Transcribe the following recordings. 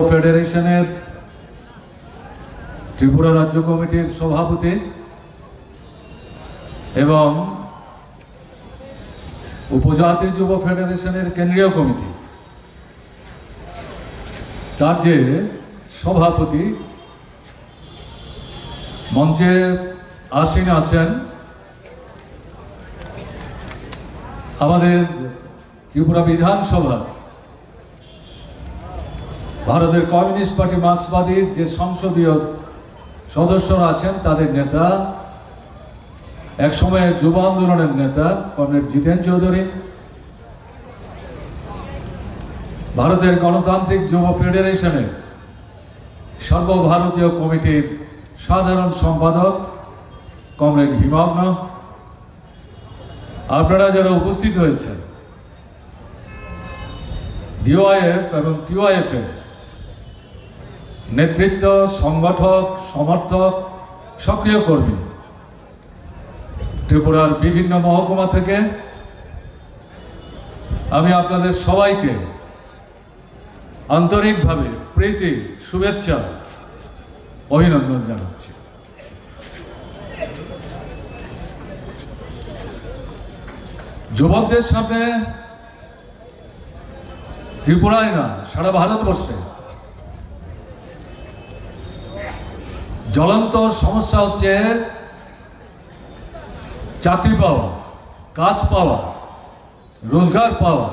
ফেডারেশনের ত্রিপুরা রাজ্য কমিটির সভাপতি এবং উপজাতি যুব ফেডারেশনের কেন্দ্রীয় কমিটি তার যে সভাপতি মঞ্চে আসীন আছেন আমাদের ত্রিপুরা বিধানসভা ভারতের কমিউনিস্ট পার্টি মার্ক্সবাদীর যে সংসদীয় সদস্যরা আছেন তাদের নেতা, এক সময়ের যুব আন্দোলনের নেতা কমরেড জিতেন চৌধুরী, ভারতের গণতান্ত্রিক যুব ফেডারেশনের সর্বভারতীয় কমিটির সাধারণ সম্পাদক কমরেড হিমগ্ন, আপনারা যারা উপস্থিত হয়েছেন ডিওয়াইএফ এবং টিওয়াইএফ এর নেতৃত্ব, সংগঠক, সমর্থক, সক্রিয় কর্মী, ত্রিপুরার বিভিন্ন মহকুমা থেকে আমি আপনাদের সবাইকে আন্তরিকভাবে প্রীতি, শুভেচ্ছা, অভিনন্দন জানাচ্ছি। যুবকদের সামনে ত্রিপুরায় না, সারা ভারতবর্ষে জ্বলন্ত সমস্যা হচ্ছে চাকরি পাওয়া, কাজ পাওয়া, রোজগার পাওয়া,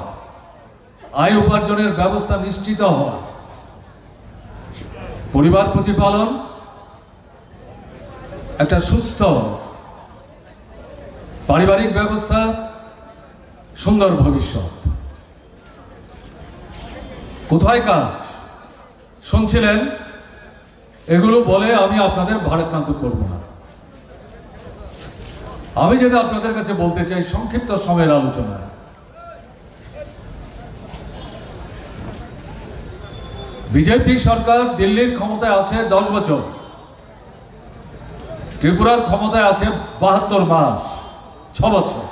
আয় উপার্জনের ব্যবস্থা নিশ্চিত হওয়া, পরিবার প্রতিপালন, একটা সুস্থ পারিবারিক ব্যবস্থা, সুন্দর ভবিষ্যৎ। কোথায় কাজ শুনছিলেন? এগুলো বলে আমি আপনাদের ভারাক্রান্ত করব না। আমি যেটা আপনাদের কাছে বলতে চাই সংক্ষিপ্ত সময়ের আলোচনায়, বিজেপি সরকার দিল্লির ক্ষমতায় আছে 10 বছর, ত্রিপুরার ক্ষমতায় আছে 72 মাস, 6 বছর।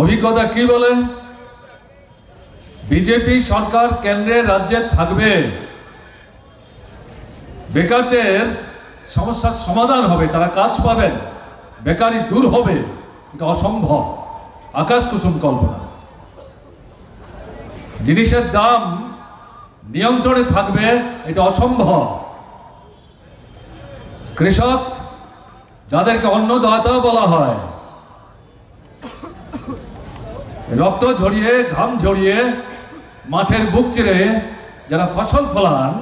অভিজ্ঞতা কি বলে? বিজেপি সরকার কেন্দ্রে রাজ্যে থাকবে, বেকারদের সমস্যার সমাধান হবে, তারা কাজ পাবেন, বেকারি দূর হবে, এটা অসম্ভব, আকাশ কুসুম কল্পনা। জিনিসের দাম নিয়ন্ত্রণে থাকবে, এটা অসম্ভব। কৃষক, যাদেরকে অন্নদাতা বলা হয়, রক্ত ঝরিয়ে, ঘাম ঝরিয়ে, মাঠের বুক চিরে যারা ফসল ফলান,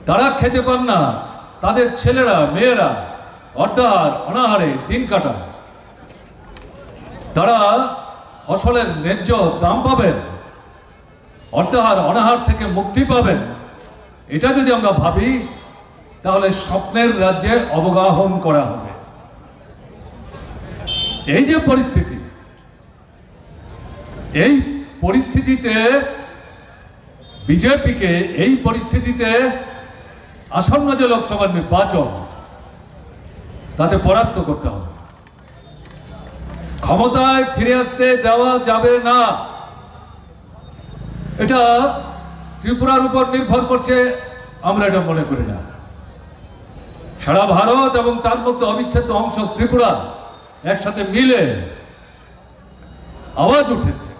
তারা খেতে পান না, তাদের ছেলেরা মেয়েরা অর্ধাহার অনাহারে দিন কাটায়। তারা ফসলের ন্যায্য দাম পাবেন, অর্ধাহার অনাহার থেকে মুক্তি পাবেন, এটা যদি আমরা ভাবি তাহলে স্বপ্নের রাজ্যে অবগাহন করা হবে। এই যে পরিস্থিতি, এই পরিস্থিতিতে বিজেপিকে, এই পরিস্থিতিতে আসন্ন যে লোকসভা নির্বাচন, তাতে পরাস্ত করতে হবে। ক্ষমতায় ফিরে আসতে দেওয়া যাবে না। এটা ত্রিপুরার উপর নির্ভর করছে আমরা এটা মনে করি না। সারা ভারত এবং তার মধ্যে অবিচ্ছেদ্য অংশ ত্রিপুরা একসাথে মিলে আওয়াজ উঠেছে,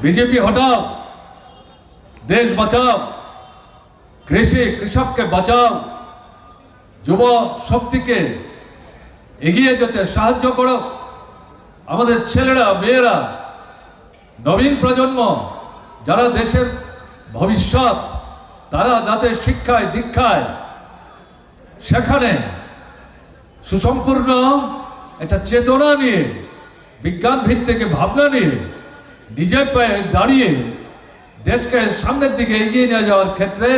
বিজেপি হটাও, দেশ বাঁচাও, কৃষককে বাঁচাও, যুব শক্তিকে এগিয়ে যেতে সাহায্য করো, আমাদের ছেলেরা মেয়েরা, নবীন প্রজন্ম যারা দেশের ভবিষ্যৎ, তারা যাতে শিক্ষায় দীক্ষায় সেখানে সুসম্পূর্ণ একটা চেতনা নিয়ে, বিজ্ঞান ভিত্তিক ভাবনা নিয়ে নিজের পায়ে দাঁড়িয়ে দেশকে সামনের দিকে এগিয়ে নিয়ে যাওয়ার ক্ষেত্রে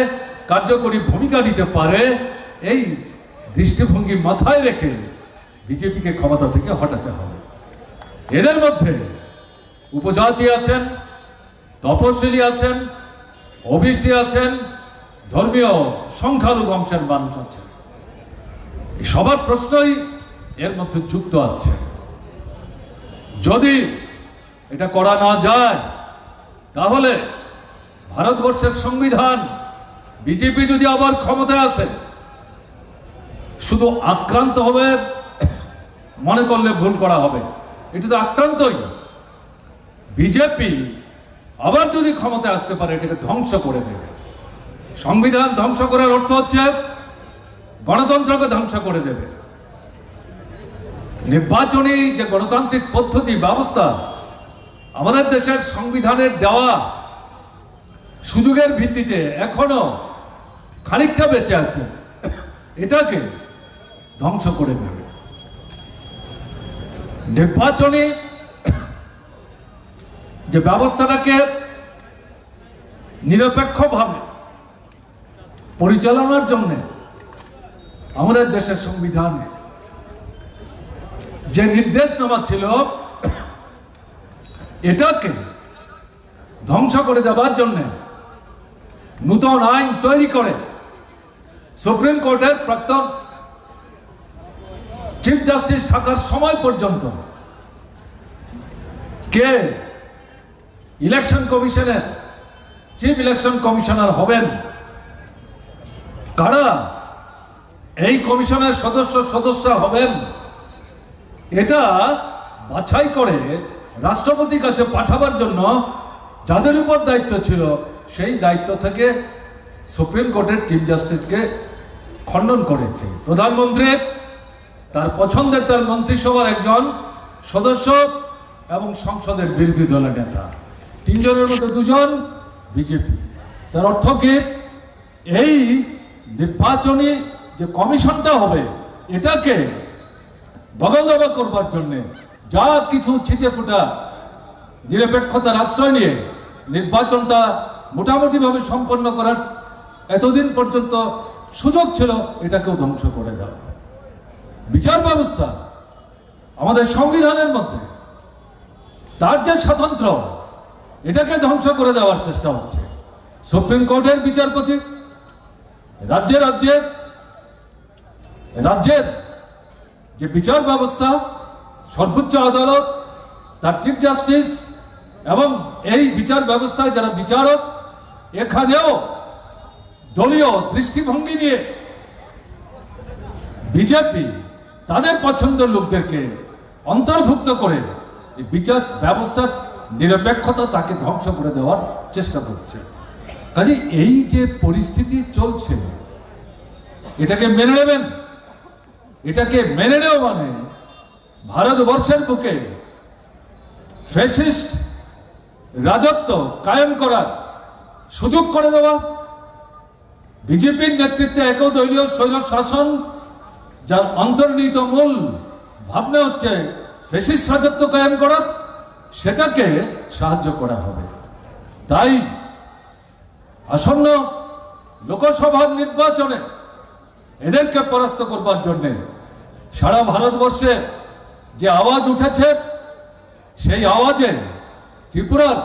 কার্যকরী ভূমিকা নিতে পারে, এই দৃষ্টিভঙ্গি মাথায় রেখে বিজেপিকে ক্ষমতা থেকে হটাতে হবে। এদের মধ্যে উপজাতি আছেন, তপশিলি আছেন, ওবিসি আছেন, ধর্মীয় সংখ্যালঘু অংশের মানুষ আছেন। সবার প্রশ্নই এর মধ্যে যুক্ত আছে। যদি এটা করা না যায় তাহলে ভারতবর্ষের সংবিধান বিজেপি যদি আবার ক্ষমতায় আসে শুধু আক্রান্ত হবে মনে করলে ভুল করা হবে। এটা তো আক্রান্তই। বিজেপি আবার যদি ক্ষমতায় আসতে পারে এটাকে ধ্বংস করে দেবে। সংবিধান ধ্বংস করার অর্থ হচ্ছে গণতন্ত্রকে ধ্বংস করে দেবে। নির্বাচনী যে গণতান্ত্রিক পদ্ধতি ব্যবস্থা আমাদের দেশের সংবিধানের দেওয়া সুযোগের ভিত্তিতে এখনো খানিকটা বেঁচে আছে, এটাকে ধ্বংস করে দেবে। নির্বাচনী যে ব্যবস্থাটাকে নিরপেক্ষভাবে পরিচালনার জন্য আমাদের দেশের সংবিধানে যে নির্দেশনামা ছিল এটাকে ধ্বংস করে দেওয়ার জন্য নূতন আইন তৈরি করে সুপ্রিম কোর্টের প্রাক্তন চিফ জাস্টিস থাকার সময় পর্যন্ত কে ইলেকশন কমিশনের চিফ ইলেকশন কমিশনার হবেন, কারা এই কমিশনের সদস্য হবেন, এটা বাছাই করে রাষ্ট্রপতির কাছে পাঠাবার জন্য যাদের উপর দায়িত্ব ছিল সেই দায়িত্ব থেকে সুপ্রিম কোর্টের চিফ জাস্টিসকে খণ্ডন করেছে প্রধানমন্ত্রী, তার পছন্দের তার মন্ত্রিসভার একজন সদস্য এবং সংসদের বিরোধী দলের নেতা, তিনজনের মধ্যে দুজন বিজেপি। তার অর্থ কি? এই নির্বাচনী যে কমিশনটা হবে এটাকে বগলদাবা করবার জন্য যা কিছু ছিটে ফুটা নিরপেক্ষতার আশ্রয় নিয়ে নির্বাচনটা মোটামুটিভাবে সম্পন্ন করার এতদিন পর্যন্ত সুযোগ ছিল এটাকেও ধ্বংস করে দেওয়া। বিচার ব্যবস্থা আমাদের সংবিধানের মধ্যে তার যে স্বাতন্ত্র্য এটাকে ধ্বংস করে দেওয়ার চেষ্টা হচ্ছে। সুপ্রিম কোর্টের বিচারপতি রাজ্যের যে বিচার ব্যবস্থা, সর্বোচ্চ আদালত, তার চিফ জাস্টিস এবং এই বিচার ব্যবস্থায় যারা বিচারক, এখানেও দলীয় দৃষ্টিভঙ্গি নিয়ে বিজেপি তাদের পছন্দের লোকদেরকে অন্তর্ভুক্ত করে বিচার ব্যবস্থার নিরপেক্ষতা তাকে ধ্বংস করে দেওয়ার চেষ্টা করছে। কাজে এই যে পরিস্থিতি চলছে এটাকে মেনে নেবেন। এটাকে মেনে নেওয়া মানে ভারতবর্ষের বুকে ফ্যাসিস্ট রাজত্ব কায়েম করার সুযোগ করে দেওয়া। বিজেপির নেতৃত্বে একদলীয় স্বৈর শাসন যার অন্তর্নিহিত মূল ভাবনা হচ্ছে ফ্যাসিস্ট রাজত্ব কায়েম করা, সেটাকে সাহায্য করা হবে। তাই আসন্ন লোকসভার নির্বাচনে এদেরকে পরাস্ত করবার জন্যে সারা ভারতবর্ষে যে আওয়াজ উঠেছে সেই আওয়াজে ত্রিপুরার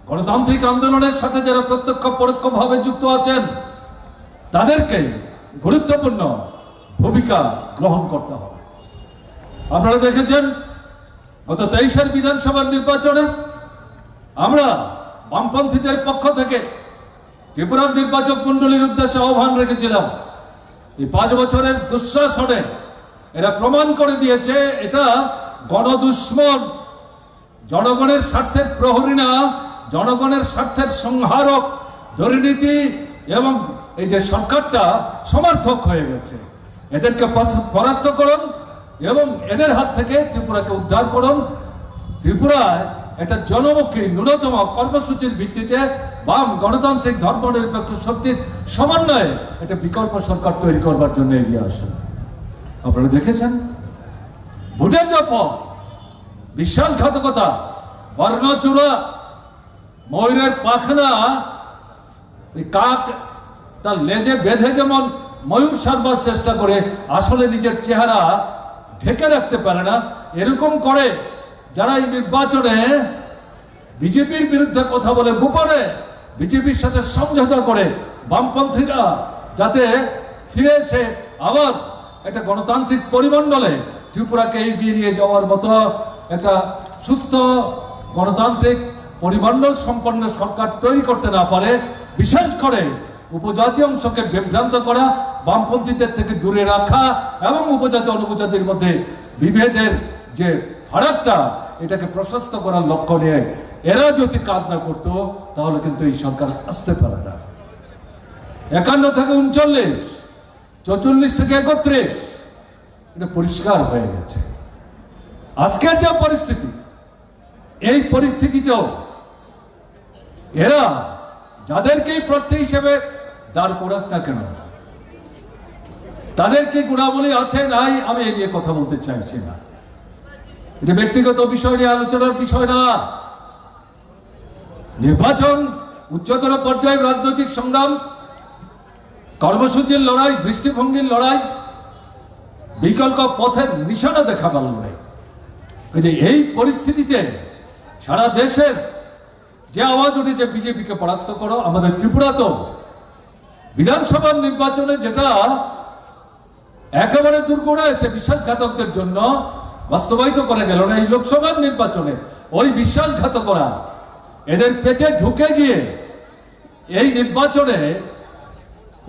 গণতান্ত্রিক আন্দোলনের সাথে যারা প্রত্যক্ষ পরোক্ষভাবে যুক্ত আছেন তাদেরকে গুরুত্বপূর্ণ ভূমিকা গ্রহণ করতে হবে। আপনারা দেখেছেন গত 23-এর বিধানসভার নির্বাচনে আমরা বামপন্থীদের পক্ষ থেকে ত্রিপুরার নির্বাচক মন্ডলীর উদ্দেশ্যে আহ্বান রেখেছিলাম। এই 5 বছরের দুঃশাসনে এরা প্রমাণ করে দিয়েছে এটা গণদুশ্মন, জনগণের স্বার্থের প্রহরী না, জনগণের স্বার্থের সংহারক, দুর্নীতি এবং এই যে সরকারটা সমর্থক হয়ে গেছে। এদেরকে পরাস্ত করুন এবং এদের হাত থেকে ত্রিপুরাকে উদ্ধার করুন। ত্রিপুরায় একটা জনমুখী ন্যূনতম কর্মসূচির ভিত্তিতে বাম গণতান্ত্রিক ধর্মনিরপেক্ষ শক্তির সমন্বয়ে একটা বিকল্প সরকার তৈরি করবার জন্য এগিয়ে আসেন। আপনারা দেখেছেন ভোটের যে ফল, বিশ্বাসঘাতকতা, বর্ণচূড়া, ময়ূরের পাখনা, কাক তার লেজে বেঁধে যেমন ময়ূর সারবার চেষ্টা করে আসলে নিজের চেহারা ঢেকে রাখতে পারে না, এরকম করে যারা এই নির্বাচনে বিজেপির বিরুদ্ধে কথা বলে গোপনে বিজেপির সাথে সমঝোতা করে বামপন্থীরা যাতে ফিরে এসে আবার একটা গণতান্ত্রিক পরিমণ্ডলে ত্রিপুরাকে এগিয়ে নিয়ে যাওয়ার মতো একটা সুস্থ গণতান্ত্রিক পরিমণ্ডল সম্পন্ন সরকার তৈরি করতে না পারে, বিশেষ করে উপজাতি অংশকে বিভ্রান্ত করা, বামপন্থীদের থেকে দূরে রাখা এবং উপজাতি অনুপজাতির মধ্যে বিভেদের যে ফারাকটা এটাকে প্রশস্ত করার লক্ষ্য নিয়ে এরা যদি কাজ না করতো তাহলে কিন্তু এই সরকার আসতে পারে না। 51 থেকে 39, 44 থেকে 31 এটা পরিষ্কার হয়ে গেছে। আজকের যে পরিস্থিতি, এই পরিস্থিতিতেও এরা যাদেরকেই প্রার্থী হিসেবে দাঁড় করাক না কেন, তাদের কি গুণাবলী আছে নাই আমি এ নিয়ে কথা বলতে চাইছি না। এটা ব্যক্তিগত বিষয় নিয়ে আলোচনার বিষয় না। নির্বাচন উচ্চতর পর্যায়ে রাজনৈতিক সংগ্রাম, কর্মসূচির লড়াই, দৃষ্টিভঙ্গির লড়াই, বিকল্প পথের নিশানা দেখাবার লড়াই। এই পরিস্থিতিতে সারা দেশের যে আওয়াজ উঠেছে বিজেপিকে পরাস্ত করো, আমাদের ত্রিপুরাতেও বিধানসভার নির্বাচনে যেটা একেবারে দুর্গড়ে এসে বিশ্বাসঘাতকদের জন্য বাস্তবায়িত করে গেল না, এই লোকসভার নির্বাচনে ওই বিশ্বাসঘাতকরা এদের পেটে ঢুকে গিয়ে এই নির্বাচনে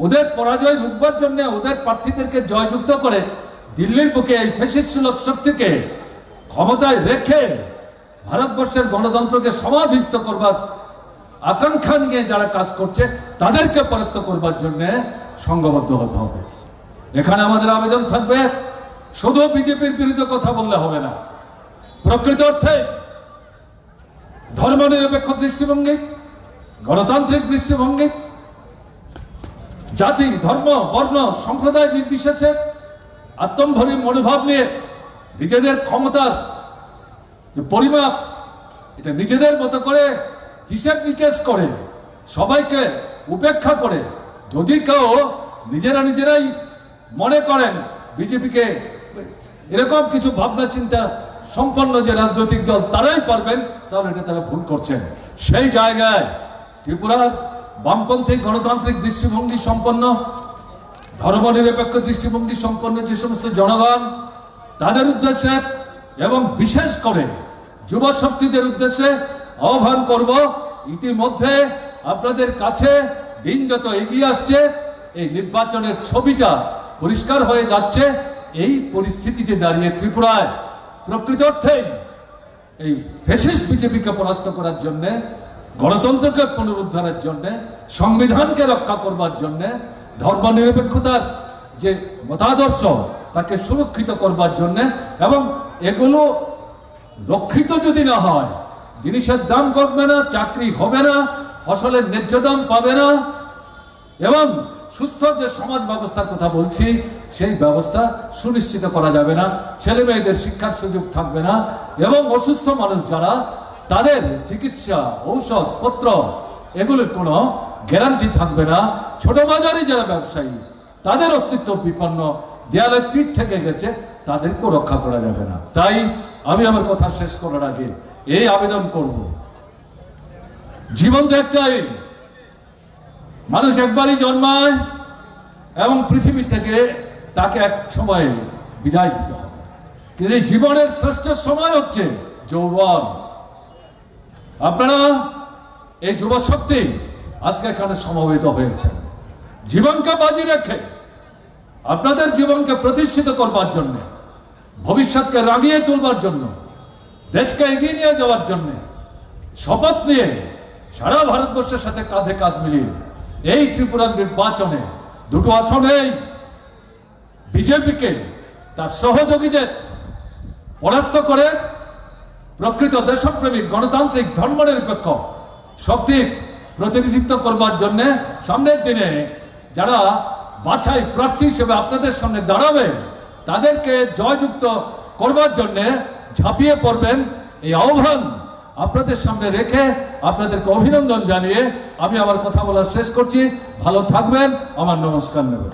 ওদের পরাজয় রুখবার জন্য ওদের প্রার্থীদেরকে জয়যুক্ত করে দিল্লির বুকে এই ফ্যাসিস্ট সুলভ শক্তিকে ক্ষমতায় রেখে ভারতবর্ষের গণতন্ত্রকে সমাধিস্থ করবার আকাঙ্ক্ষা নিয়ে যারা কাজ করছে তাদেরকে পরাস্ত করবার জন্য সংঘবদ্ধ হতে হবে। এখানে আমাদের আবেদন থাকবে, শুধু বিজেপির বিরুদ্ধে কথা বললে হবে না, প্রকৃত অর্থে ধর্মনিরপেক্ষ দৃষ্টিভঙ্গি, গণতান্ত্রিক দৃষ্টিভঙ্গি, জাতি, ধর্ম, বর্ণ, সম্প্রদায় নির্বিশেষে আত্মম্ভরী মনোভাব নিয়ে নিজেদের ক্ষমতার পরিমাপ এটা নিজেদের মতো করে হিসেব নিকেশ করে সবাইকে উপেক্ষা করে যদি কেউ নিজেরাই মনে করেন বিজেপিকে এরকম কিছু ভাবনা চিন্তা সম্পন্ন যে রাজনৈতিক দল তারাই পারবেন, তাহলে এটা তারা ভুল করছেন। সেই জায়গায় ত্রিপুরার বামপন্থী গণতান্ত্রিক দৃষ্টিভঙ্গি সম্পন্ন, ধর্মনিরপেক্ষ দৃষ্টিভঙ্গি সম্পন্ন যে সমস্ত জনগণ, তাদের উদ্দেশ্যে এবং বিশেষ করে যুব শক্তিদের উদ্দেশ্যে আহ্বান করব, ইতিমধ্যে আপনাদের কাছে দিন যত এগিয়ে আসছে এই নির্বাচনের ছবিটা পরিষ্কার হয়ে যাচ্ছে। এই পরিস্থিতিতে দাঁড়িয়ে ত্রিপুরায় প্রকৃত অর্থেই এই ফ্যাসিস্ট বিজেপিকে পরাস্ত করার জন্য, গণতন্ত্রকে পুনরুদ্ধারের জন্য, সংবিধানকে রক্ষা করবার জন্য, ধর্মনিরপেক্ষতার যে মতাদর্শ তাকে সুরক্ষিত করবার জন্য, এবং এগুলো রক্ষিত যদি না হয় জিনিসের দাম কমবে না, চাকরি হবে না, ফসলের ন্যায্য দাম পাবে না, এবং সুস্থ যে সমাজ ব্যবস্থার কথা বলছি সেই ব্যবস্থা সুনিশ্চিত করা যাবে না, ছেলে মেয়েদের শিক্ষার সুযোগ থাকবে না, এবং অসুস্থ মানুষ যারা তাদের চিকিৎসা, ঔষধ পত্র এগুলোর কোনো গ্যারান্টি থাকবে না, ছোট বাজারে যারা ব্যবসায়ী তাদের অস্তিত্ব বিপন্ন, দেয়ালের পিঠ থেকে গেছে, তাদেরকেও রক্ষা করা যাবে না। তাই আমি আমার কথা শেষ করার আগে এই আবেদন করব, জীবন তো একটাই, মানুষ একবারই জন্মায় এবং পৃথিবী থেকে তাকে এক সময় বিদায় দিতে হবে, কিন্তু এই জীবনের শ্রেষ্ঠ সময় হচ্ছে যৌবন। আপনারা এই যুব শক্তি আজকে এখানে সমবেত হয়েছে, জীবনকে বাজি রেখে আপনাদের জীবনকে প্রতিষ্ঠিত করবার জন্য, ভবিষ্যৎকে রাঙিয়ে তুলবার জন্য, দেশকে এগিয়ে নিয়ে যাওয়ার জন্য শপথ নিয়ে সারা ভারতবর্ষের সাথে কাঁধে কাঁধ মিলিয়ে এই ত্রিপুরার নির্বাচনে দুটো আসনেই বিজেপিকে তার সহযোগীদের পরাস্ত করে প্রকৃত দেশপ্রেমিক গণতান্ত্রিক ধর্মনিরপেক্ষ শক্তির প্রতিনিধিত্ব করবার জন্য সামনের দিনে যারা বাছাই প্রার্থী হিসেবে আপনাদের সামনে দাঁড়াবে তাদেরকে জয়যুক্ত করবার জন্য ঝাঁপিয়ে পড়বেন, এই আহ্বান আপনাদের সামনে রেখে আপনাদেরকে অভিনন্দন জানিয়ে আমি আমার কথা বলা শেষ করছি। ভালো থাকবেন, আমার নমস্কার নেবেন।